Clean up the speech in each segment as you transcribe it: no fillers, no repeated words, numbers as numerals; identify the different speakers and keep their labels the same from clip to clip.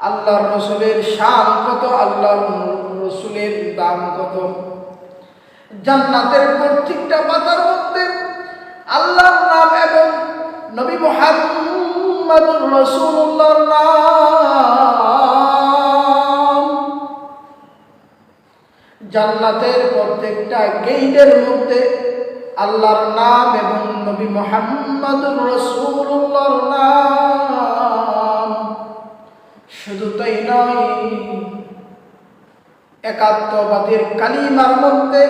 Speaker 1: আল্লাহর রাসূলের শান কত, আল্লাহর রাসূলের দাম কত। জান্নাতের প্রত্যেকটা পাতার মধ্যে আল্লাহর নাম এবং নবী মুহাম্মদুর রাসূলুল্লাহর নাম। জান্নাতের প্রত্যেকটা গেটের মধ্যে আল্লাহর নাম এবং নবী মুহাম্মদুর রাসূলুল্লাহর নাম। শুধু তাই নয়, একাত্মবাদের কালিমার মধ্যে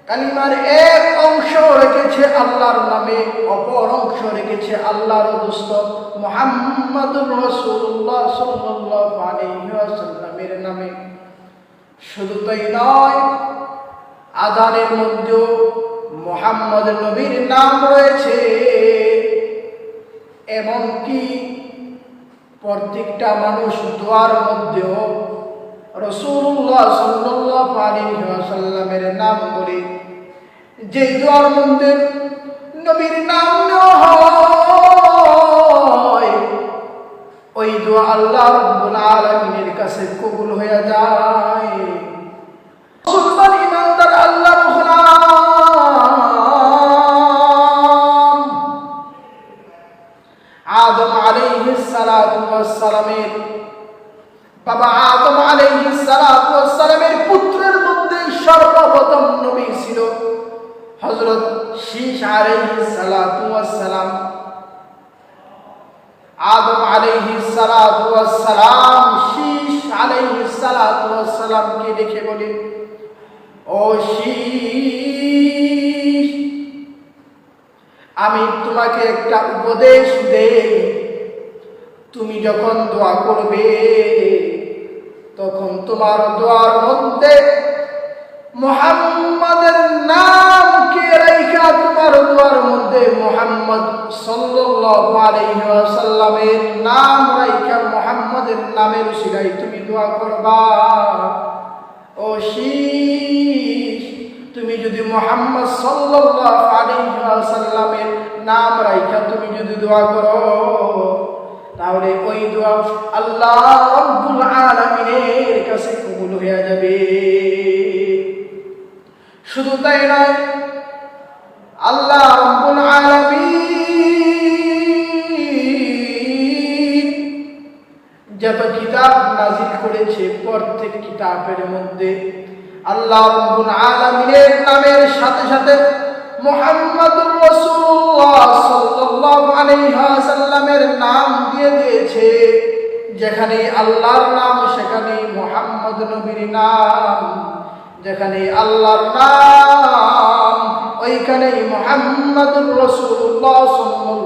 Speaker 1: কালিমার এক অংশ রেখেছে আল্লাহর নামে, অপর অংশ রেখেছে আল্লাহর দোস্ত মুহাম্মদুর রাসূলুল্লাহ সাল্লাল্লাহু আলাইহি ওয়াসাল্লামের নামে। শুধু তাই নয়, আযানের মধ্যেও মুহাম্মদ নবীর নাম রয়েছে। এমনকি প্রত্যেকটা মানুষ দোয়ার মধ্যেও রাসূলুল্লাহ সাল্লাল্লাহু আলাইহি ওয়াসাল্লামের নাম করে যে দোয়ার মধ্যে নবীর নাম নেওয়া হয়, ওই দোয়া আল্লাহ রাব্বুল আলামিনের কাছে কবুল হয়ে যায়। মুসলমান ইমানদার আল্লাহর গোলাম আদম আলাইহিস সালাতু ওয়াস সালামের বাবা আদম আলাইহিস সালাতু ওয়াস সালামের পুত্রের মধ্যে সর্বপ্রথম নবী ছিল হযরত শীশ আলাইহিস সালাতু ওয়াস সালাম। আদম আলাইহিস সালাতু ওয়াস সালাম শীশ আলাইহিস সালাতু ওয়াস সালামকে দেখে বলে, ও শীশ, আমি তোমাকে একটা উপদেশ দেই। তুমি যখন দোয়া করবে তখন তোমার দোয়ার মধ্যে মুহাম্মাদের নামকে রাইখা তোমার দোয়ার মধ্যে মুহাম্মদ সাল্লাল্লাহু আলাইহি ওয়াসাল্লামের নাম রাইখা মুহাম্মাদের নামের উসিলায় তুমি দোয়া করবা। ও শীশ, তুমি যদি মুহাম্মদ সাল্লাল্লাহু আলাইহি ওয়াসাল্লামের নাম রাইখা তুমি যদি দোয়া করো, তাহলে ওই দোয়া আল্লাহ রাব্বুল আলামিনের কাছে কবুল হয়ে যাবে। শুধু তাই নয়, আল্লাহ রাব্বুল আলামিন যত কিতাব নাযিল করেছে, প্রত্যেক কিতাবের মধ্যে আল্লাহ রাব্বুল আলামিনের নামের সাথে সাথে মুহাম্মদুর রাসূলুল্লাহ সাল্লাল্লাহু আলাইহি ওয়াসাল্লামের নাম দিয়ে দিয়েছে। যেখানে আল্লাহর নাম সেখানে মুহাম্মদ নবীর নাম, যেখানে আল্লাহর নাম ওইখানেই মুহাম্মদুর রাসূলুল্লাহ সাল্লাল্লাহু